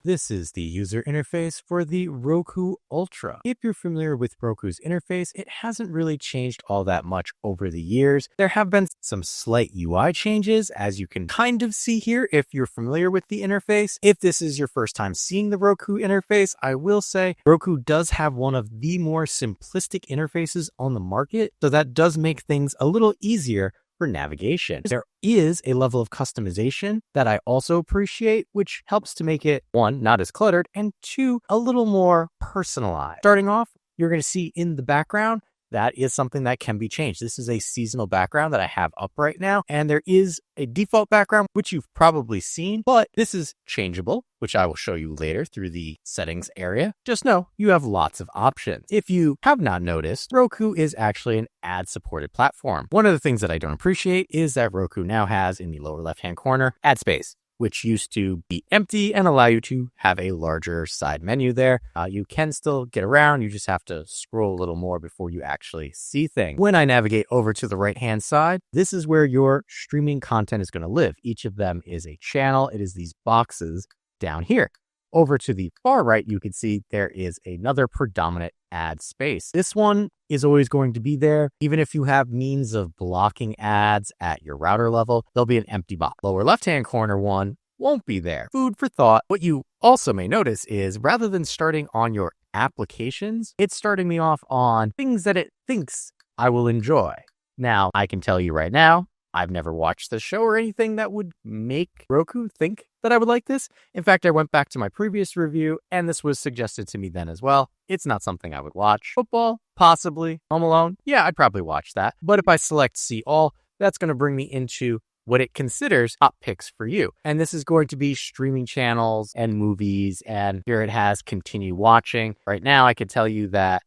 This is the user interface for the Roku Ultra. If you're familiar with Roku's interface, it hasn't really changed all that much over the years. There have been some slight UI changes, as you can kind of see here if you're familiar with the interface. If this is your first time seeing the Roku interface, I will say Roku does have one of the more simplistic interfaces on the market, so that does make things a little easier for navigation. There is a level of customization that I also appreciate, which helps to make it, one, not as cluttered, and two, a little more personalized. Starting off, you're going to see in the background, that is something that can be changed. This is a seasonal background that I have up right now, and there is a default background, which you've probably seen, but this is changeable, which I will show you later through the settings area. Just know you have lots of options. If you have not noticed, Roku is actually an ad-supported platform. One of the things that I don't appreciate is that Roku now has in the lower left-hand corner, ad space, which used to be empty and allow you to have a larger side menu there. You can still get around, you just have to scroll a little more before you actually see things. When I navigate over to the right-hand side, this is where your streaming content is going to live. Each of them is a channel. It is these boxes down here. Over to the far right, you can see there is another predominant ad space. This one is always going to be there. Even if you have means of blocking ads at your router level, there'll be an empty box. Lower left-hand corner one won't be there. Food for thought. What you also may notice is rather than starting on your applications, it's starting me off on things that it thinks I will enjoy. Now, I can tell you right now, I've never watched the show or anything that would make Roku think that I would like this. In fact, I went back to my previous review and this was suggested to me then as well. It's not something I would watch. Football, possibly. Home Alone, yeah, I'd probably watch that. But if I select See All, that's going to bring me into what it considers top picks for you. And this is going to be streaming channels and movies. And here it has continue watching. Right now, I could tell you that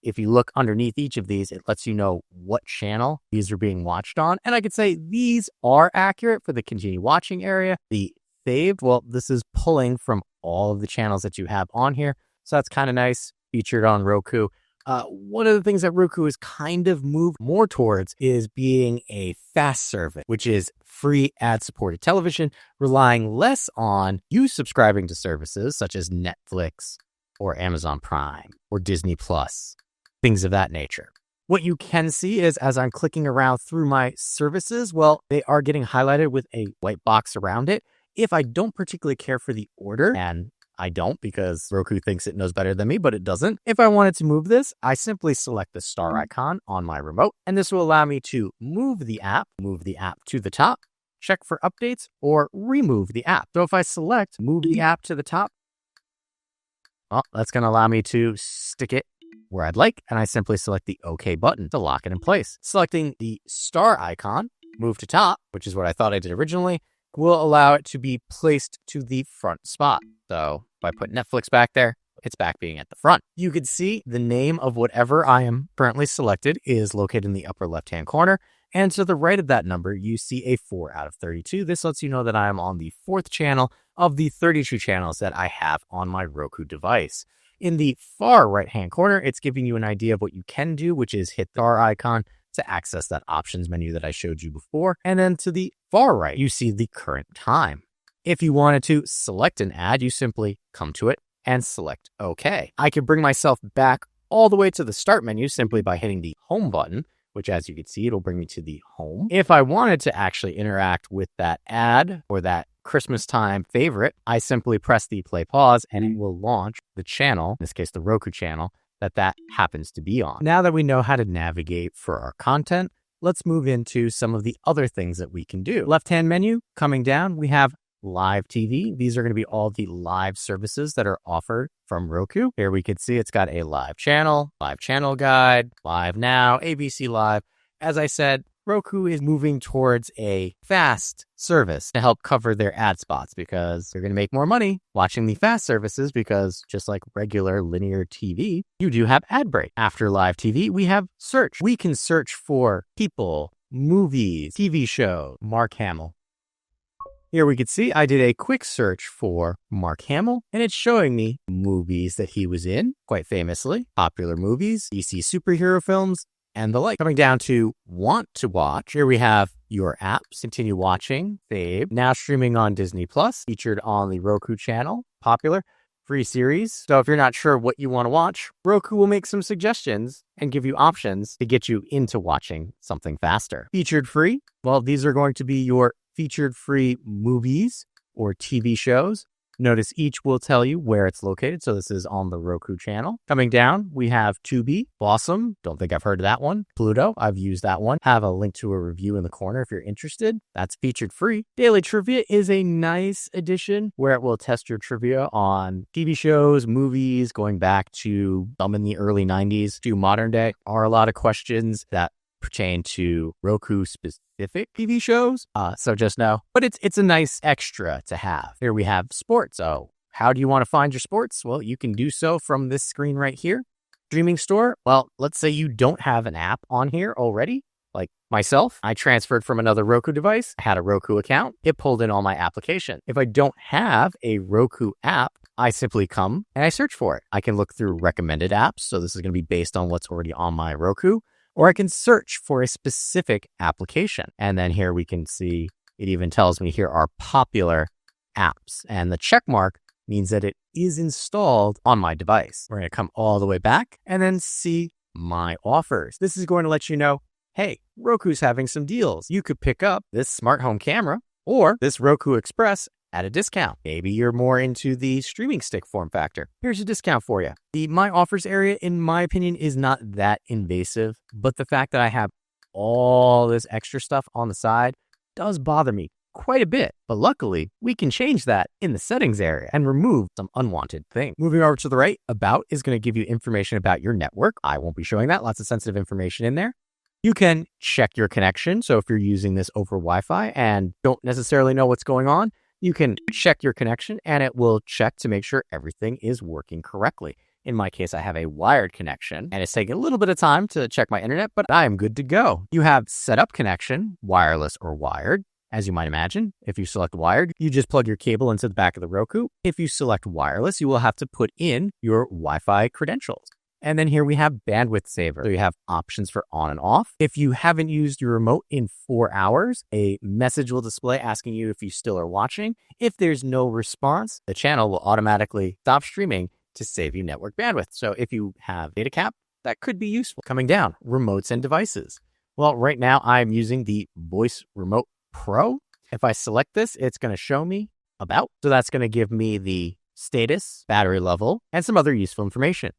if you look underneath each of these, it lets you know what channel these are being watched on. And I could say these are accurate for the continue watching area. The saved, well, this is pulling from all of the channels that you have on here. So that's kind of nice, featured on Roku. One of the things that Roku has kind of moved more towards is being a fast service, which is free ad-supported television, relying less on you subscribing to services such as Netflix or Amazon Prime or Disney Plus. Things of that nature. What you can see is as I'm clicking around through my services, well, they are getting highlighted with a white box around it. If I don't particularly care for the order, and I don't because Roku thinks it knows better than me, but it doesn't. If I wanted to move this, I simply select the star icon on my remote, and this will allow me to move the app to the top, check for updates, or remove the app. So if I select move the app to the top, well, that's going to allow me to stick it where I'd like, and I simply select the OK button to lock it in place. Selecting the star icon, move to top, which is what I thought I did originally, will allow it to be placed to the front spot. So if I put Netflix back there, it's back being at the front. You can see the name of whatever I am currently selected is located in the upper left-hand corner. And to the right of that number, you see a 4 out of 32. This lets you know that I am on the 4th channel of the 32 channels that I have on my Roku device. In the far right-hand corner, it's giving you an idea of what you can do, which is hit the star icon to access that options menu that I showed you before. And then to the far right, you see the current time. If you wanted to select an ad, you simply come to it and select OK. I could bring myself back all the way to the start menu simply by hitting the home button, which as you can see, it'll bring me to the home. If I wanted to actually interact with that ad or that Christmas time favorite, I simply press the play pause and it will launch the channel, in this case, the Roku channel, that happens to be on. Now that we know how to navigate for our content, let's move into some of the other things that we can do. Left-hand menu, coming down, we have live TV. These are going to be all the live services that are offered from Roku. Here we can see it's got a live channel guide, live now, ABC Live. As I said, Roku is moving towards a fast service to help cover their ad spots because they're going to make more money watching the fast services because just like regular linear TV, you do have ad break. After live TV, we have search. We can search for people, movies, TV show, Mark Hamill. Here we can see I did a quick search for Mark Hamill, and it's showing me movies that he was in, quite famously, popular movies, DC superhero films, and the like. Coming down to want to watch, here we have your apps, continue watching, save, now streaming on Disney Plus, featured on the Roku channel, popular, free series. So if you're not sure what you want to watch, Roku will make some suggestions and give you options to get you into watching something faster. Featured free, well, these are going to be your featured free movies or TV shows. Notice each will tell you where it's located. So this is on the Roku channel. Coming down, we have Tubi, Awesome. Don't think I've heard of that one. Pluto, I've used that one. Have a link to a review in the corner if you're interested. That's featured free. Daily Trivia is a nice addition where it will test your trivia on TV shows, movies, going back to some in the early 90s to modern day. Are a lot of questions that pertain to Roku specific TV shows. So just know, but it's a nice extra to have. Here we have sports. So how do you want to find your sports? Well, you can do so from this screen right here. Streaming store. Well, let's say you don't have an app on here already. Like myself, I transferred from another Roku device. I had a Roku account. It pulled in all my application. If I don't have a Roku app, I simply come and I search for it. I can look through recommended apps. So this is going to be based on what's already on my Roku. Or I can search for a specific application. And then here we can see, it even tells me here are popular apps. And the check mark means that it is installed on my device. We're going to come all the way back and then see my offers. This is going to let you know, hey, Roku's having some deals. You could pick up this smart home camera or this Roku Express at a discount. Maybe you're more into the streaming stick form factor. Here's a discount for you. The My Offers area, in my opinion, is not that invasive, but the fact that I have all this extra stuff on the side does bother me quite a bit. But luckily, we can change that in the settings area and remove some unwanted things. Moving over to the right, About is going to give you information about your network. I won't be showing that. Lots of sensitive information in there. You can check your connection. So if you're using this over Wi-Fi and don't necessarily know what's going on, you can check your connection and it will check to make sure everything is working correctly. In my case, I have a wired connection and it's taking a little bit of time to check my internet, but I am good to go. You have setup connection, wireless or wired. As you might imagine, if you select wired, you just plug your cable into the back of the Roku. If you select wireless, you will have to put in your Wi-Fi credentials. And then here we have bandwidth saver. So you have options for on and off. If you haven't used your remote in 4 hours, a message will display asking you if you still are watching. If there's no response, the channel will automatically stop streaming to save you network bandwidth. So if you have data cap, that could be useful. Coming down, remotes and devices. Well, right now I'm using the Voice Remote Pro. If I select this, it's going to show me About. So that's going to give me the status, battery level, and some other useful information.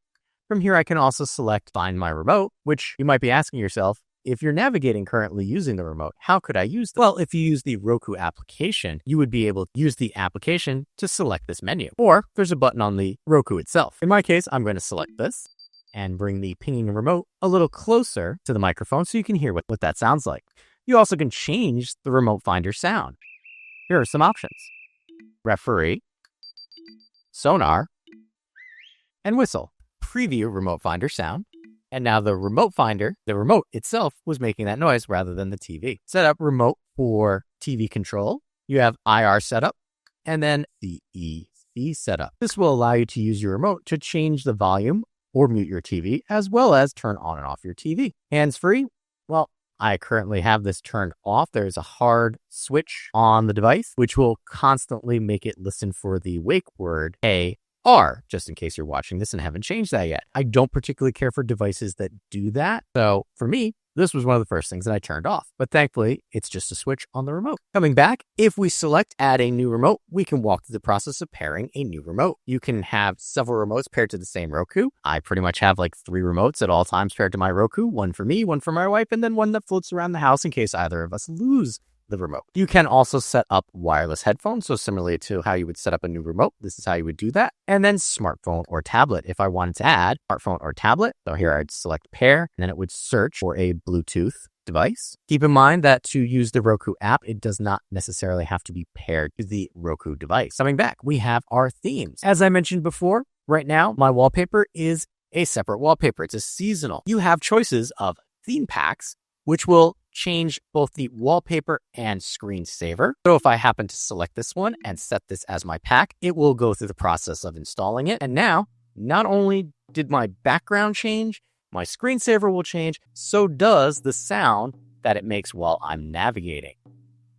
From here, I can also select Find My Remote, which you might be asking yourself, if you're navigating currently using the remote, how could I use this? Well, if you use the Roku application, you would be able to use the application to select this menu. Or there's a button on the Roku itself. In my case, I'm going to select this and bring the pinging remote a little closer to the microphone so you can hear what that sounds like. You also can change the remote finder sound. Here are some options: referee, sonar, and whistle. Preview remote finder sound. And now the remote finder, the remote itself was making that noise rather than the TV. Set up remote for TV control. You have IR setup and then CEC setup. This will allow you to use your remote to change the volume or mute your TV, as well as turn on and off your TV. Hands-free. Well, I currently have this turned off. There's a hard switch on the device, which will constantly make it listen for the wake word, hey, just in case you're watching this and haven't changed that yet. I don't particularly care for devices that do that. So for me, this was one of the first things that I turned off. But thankfully, it's just a switch on the remote. Coming back, if we select add a new remote, we can walk through the process of pairing a new remote. You can have several remotes paired to the same Roku. I pretty much have like 3 remotes at all times paired to my Roku. One for me, one for my wife, and then one that floats around the house in case either of us lose the remote. You can also set up wireless headphones. So similarly to how you would set up a new remote, this is how you would do that. And then smartphone or tablet. If I wanted to add smartphone or tablet, so here I'd select pair, and then it would search for a Bluetooth device. Keep in mind that to use the Roku app, it does not necessarily have to be paired to the Roku device. Coming back, we have our themes. As I mentioned before, right now, my wallpaper is a separate wallpaper. It's a seasonal. You have choices of theme packs, which will change both the wallpaper and screensaver. So if I happen to select this one and set this as my pack, it will go through the process of installing it. And now, not only did my background change, my screensaver will change, so does the sound that it makes while I'm navigating.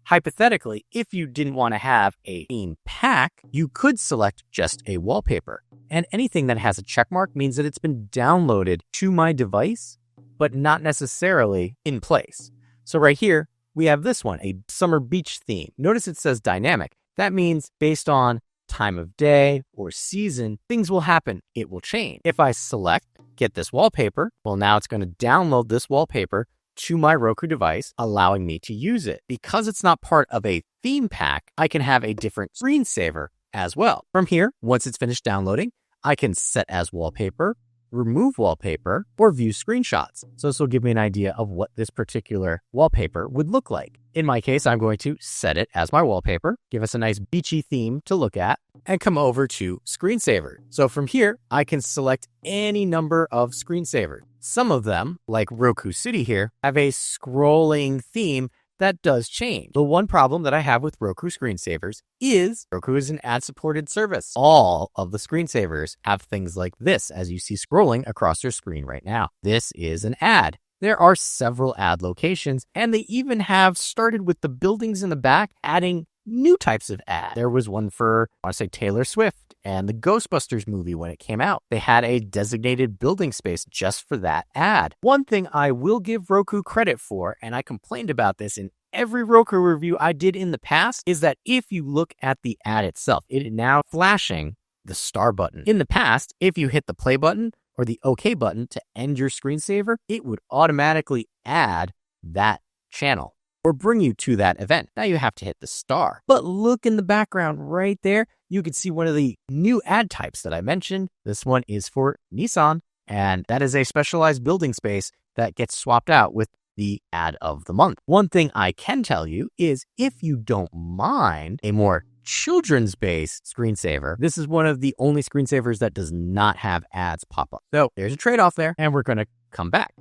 Hypothetically, if you didn't want to have a theme pack, you could select just a wallpaper. And anything that has a check mark means that it's been downloaded to my device, but not necessarily in place. So right here, we have this one, a summer beach theme. Notice it says dynamic. That means based on time of day or season, things will happen. It will change. If I select get this wallpaper, well, now it's going to download this wallpaper to my Roku device, allowing me to use it. Because it's not part of a theme pack, I can have a different screensaver as well. From here, once it's finished downloading, I can set as wallpaper, remove wallpaper, or view screenshots. So this will give me an idea of what this particular wallpaper would look like. In my case, I'm going to set it as my wallpaper, give us a nice beachy theme to look at, and come over to Screensaver. So from here, I can select any number of screensavers. Some of them, like Roku City here, have a scrolling theme that does change. The one problem that I have with Roku screensavers is Roku is an ad-supported service. All of the screensavers have things like this, as you see scrolling across your screen right now. This is an ad. There are several ad locations, and they even have started with the buildings in the back adding new types of ads. There was one for, I want to say, Taylor Swift and the Ghostbusters movie when it came out. They had a designated building space just for that ad. One thing I will give Roku credit for, and I complained about this in every Roku review I did in the past, is that if you look at the ad itself, it is now flashing the star button. In the past, if you hit the play button or the OK button to end your screensaver, it would automatically add that channel or bring you to that event. Now you have to hit the star. But look in the background right there. You can see one of the new ad types that I mentioned. This one is for Nissan, and that is a specialized building space that gets swapped out with the ad of the month. One thing I can tell you is if you don't mind a more children's-based screensaver, this is one of the only screensavers that does not have ads pop up. So there's a trade-off there, and we're going to come back.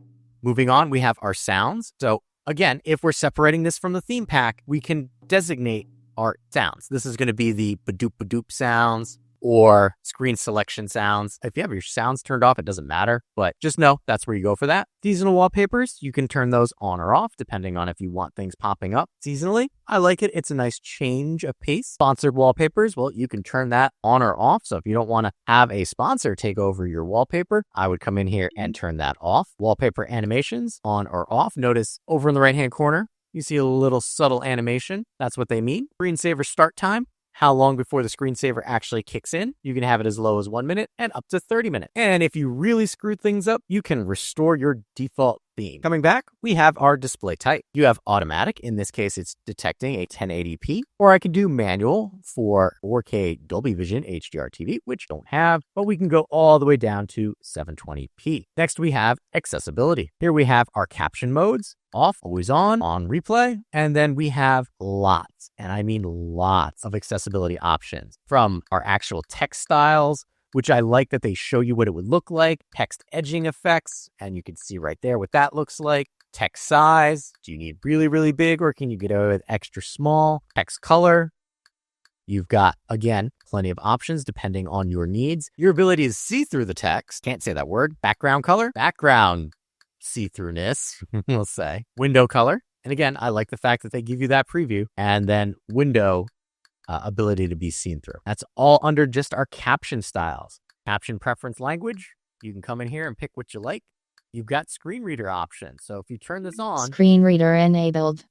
Moving on, we have our sounds. So again, if we're separating this from the theme pack, we can designate our sounds. This is going to be the badoop sounds or screen selection sounds. If you have your sounds turned off, it doesn't matter, but just know that's where you go for that. Seasonal wallpapers, you can turn those on or off depending on if you want things popping up seasonally. I like it. It's a nice change of pace. Sponsored wallpapers, well, you can turn that on or off. So if you don't want to have a sponsor take over your wallpaper, I would come in here and turn that off. Wallpaper animations, on or off. Notice over in the right-hand corner, you see a little subtle animation. That's what they mean. Screensaver start time. How long before the screensaver actually kicks in. You can have it as low as 1 minute and up to 30 minutes. And if you really screw things up, you can restore your default theme. Coming back, we have our display type. You have automatic. In this case, it's detecting a 1080p, or I can do manual for 4K Dolby Vision HDR TV, which don't have, but we can go all the way down to 720p. Next, we have accessibility. Here we have our caption modes. Off, always on replay. And then we have lots, and I mean lots of accessibility options from our actual text styles, which I like that they show you what it would look like, text edging effects, and you can see right there what that looks like. Text size, do you need really, really big or can you get away with extra small? Text color. You've got, again, plenty of options depending on your needs. Your ability to see through the text, can't say that word. Background color, background see-throughness, we'll say. Window color. And again, I like the fact that they give you that preview and then window ability to be seen through. That's all under just our caption styles. Caption preference language. You can come in here and pick what you like. You've got screen reader options. So if you turn this on, screen reader enabled.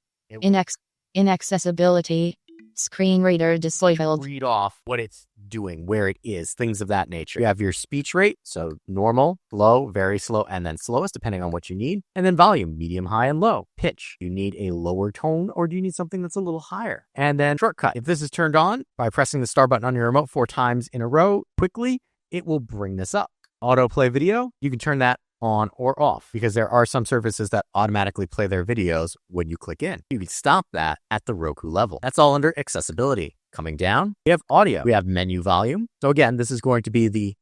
Inaccessibility. Screen reader disabled. Read off what it's doing, where it is, things of that nature. You have your speech rate, so normal, low, very slow, and then slowest, depending on what you need. And then volume, medium, high, and low. Pitch, you need a lower tone or do you need something that's a little higher? And then shortcut, if this is turned on by pressing the star button on your remote 4 times in a row quickly, it will bring this up. Autoplay video, you can turn that on or off because there are some services that automatically play their videos when you click in. You can stop that at the Roku level. That's all under accessibility. Coming down, we have audio. We have menu volume. So again, this is going to be the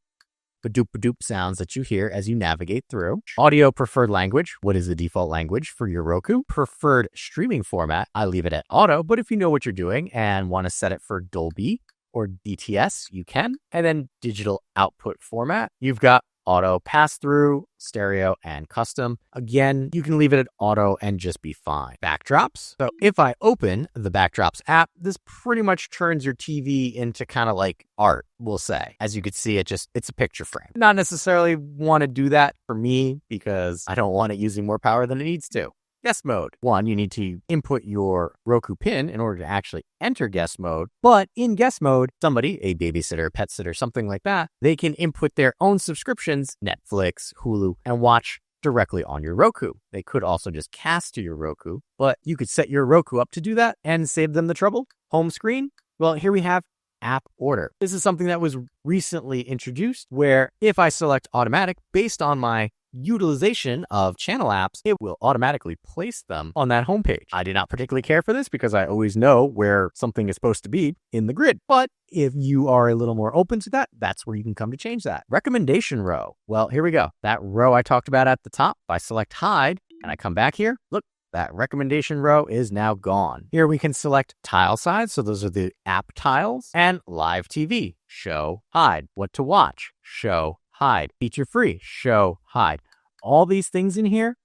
badoop sounds that you hear as you navigate through. Audio preferred language. What is the default language for your Roku? Preferred streaming format. I leave it at auto, but if you know what you're doing and want to set it for Dolby or DTS, you can. And then digital output format. You've got auto, pass through, stereo, and custom. Again, you can leave it at auto and just be fine. Backdrops. So if I open the Backdrops app, this pretty much turns your TV into kind of like art, we'll say. As you can see, it's a picture frame. Not necessarily want to do that for me because I don't want it using more power than it needs to. Guest mode. One, you need to input your Roku pin in order to actually enter guest mode. But in guest mode, somebody, a babysitter, pet sitter, something like that, they can input their own subscriptions, Netflix, Hulu, and watch directly on your Roku. They could also just cast to your Roku, but you could set your Roku up to do that and save them the trouble. Home screen. Well, here we have app order. This is something that was recently introduced where if I select automatic based on my utilization of channel apps, it will automatically place them on that homepage. I do not particularly care for this because I always know where something is supposed to be in the grid. But if you are a little more open to that, that's where you can come to change that. Recommendation row. Well, here we go. That row I talked about at the top, if I select hide and I come back here, look, that recommendation row is now gone. Here we can select tile size. So those are the app tiles, and live TV, show, hide. What to watch, show, hide. Feature free, show, hide. All these things in here,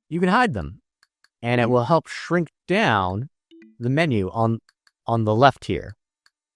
you can hide them. And it will help shrink down the menu on the left here.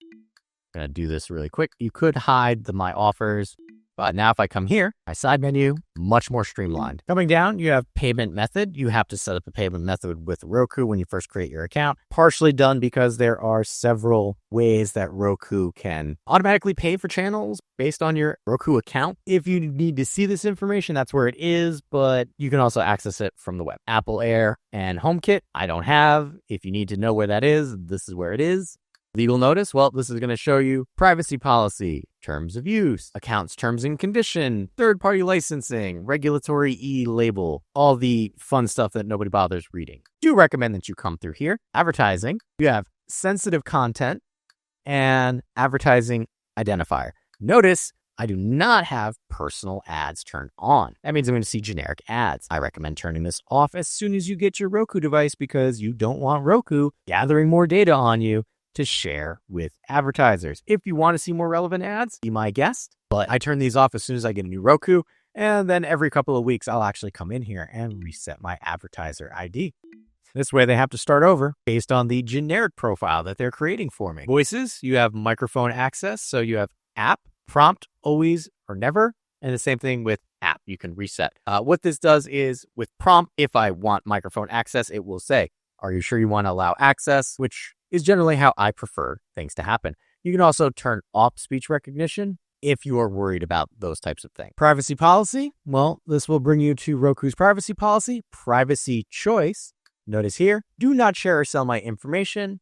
I'm going to do this really quick. You could hide the My Offers. But now if I come here, my side menu, much more streamlined. Coming down, you have payment method. You have to set up a payment method with Roku when you first create your account. Partially done because there are several ways that Roku can automatically pay for channels based on your Roku account. If you need to see this information, that's where it is, but you can also access it from the web. Apple Air and HomeKit, I don't have. If you need to know where that is, this is where it is. Legal notice, well, this is going to show you privacy policy, terms of use, accounts, terms and condition, third-party licensing, regulatory e-label, all the fun stuff that nobody bothers reading. Do recommend that you come through here. Advertising, you have sensitive content and advertising identifier. Notice I do not have personal ads turned on. That means I'm going to see generic ads. I recommend turning this off as soon as you get your Roku device because you don't want Roku gathering more data on you to share with advertisers. If you want to see more relevant ads, be my guest. But I turn these off as soon as I get a new Roku. And then every couple of weeks, I'll actually come in here and reset my advertiser ID. This way they have to start over based on the generic profile that they're creating for me. Voices, you have microphone access. So you have app, prompt, always or never. And the same thing with app, you can reset. What this does is with prompt, if I want microphone access, it will say, are you sure you want to allow access? Which is generally how I prefer things to happen. You can also turn off speech recognition if you are worried about those types of things. Privacy policy, well, this will bring you to Roku's privacy policy, privacy choice. Notice here, do not share or sell my information.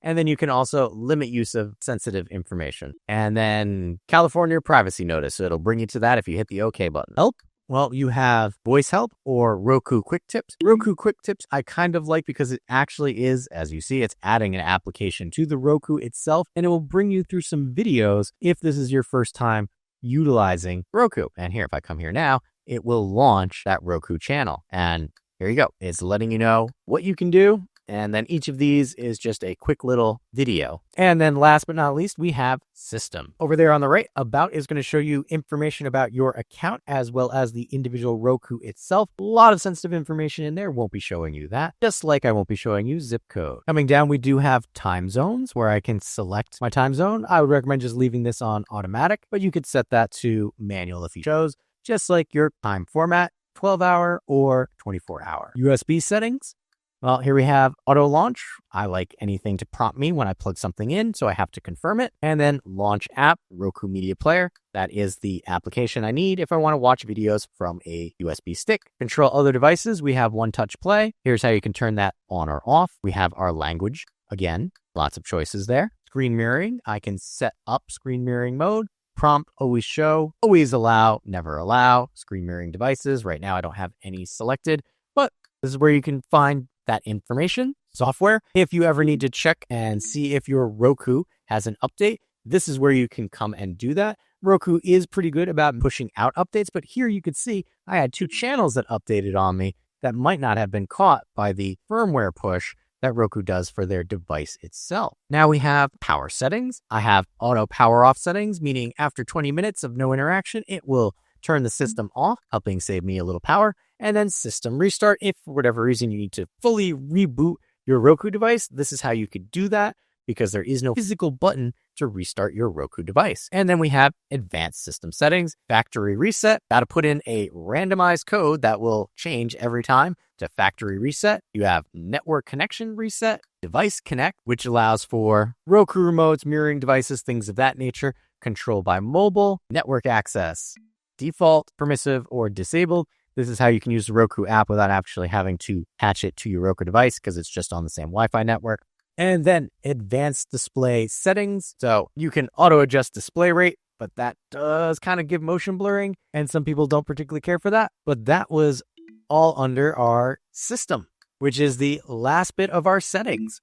And then you can also limit use of sensitive information. And then California privacy notice. So it'll bring you to that if you hit the OK button. Help. Well, you have voice help or Roku quick tips. Roku quick tips I kind of like because it actually is, as you see, it's adding an application to the Roku itself, and it will bring you through some videos if this is your first time utilizing Roku. And here, if I come here now, it will launch that Roku channel. And here you go. It's letting you know what you can do. And then each of these is just a quick little video. And then last but not least, we have system. Over there on the right, about is going to show you information about your account as well as the individual Roku itself. A lot of sensitive information in there. Won't be showing you that. Just like I won't be showing you zip code. Coming down, we do have time zones where I can select my time zone. I would recommend just leaving this on automatic, but you could set that to manual if you chose, just like your time format, 12-hour or 24-hour. USB settings. Well, here we have auto launch. I like anything to prompt me when I plug something in, so I have to confirm it. And then launch app, Roku Media Player. That is the application I need if I want to watch videos from a USB stick. Control other devices. We have One Touch Play. Here's how you can turn that on or off. We have our language. Again, lots of choices there. Screen mirroring. I can set up screen mirroring mode. Prompt, always show, always allow, never allow. Screen mirroring devices. Right now, I don't have any selected, but this is where you can find that information. Software, if you ever need to check and see if your Roku has an update, this is where you can come and do that. Roku is pretty good about pushing out updates, but here you could see I had 2 channels that updated on me that might not have been caught by the firmware push that Roku does for their device itself. Now we have power settings. I have auto power off settings, meaning after 20 minutes of no interaction, it will turn the system off, helping save me a little power, and then system restart. If for whatever reason you need to fully reboot your Roku device, this is how you could do that because there is no physical button to restart your Roku device. And then we have advanced system settings, factory reset. Got to put in a randomized code that will change every time to factory reset. You have network connection reset, device connect, which allows for Roku remotes, mirroring devices, things of that nature, control by mobile, network access, default, permissive, or disabled. This is how you can use the Roku app without actually having to patch it to your Roku device because it's just on the same Wi-Fi network. And then advanced display settings. So you can auto adjust display rate, but that does kind of give motion blurring. And some people don't particularly care for that. But that was all under our system, which is the last bit of our settings.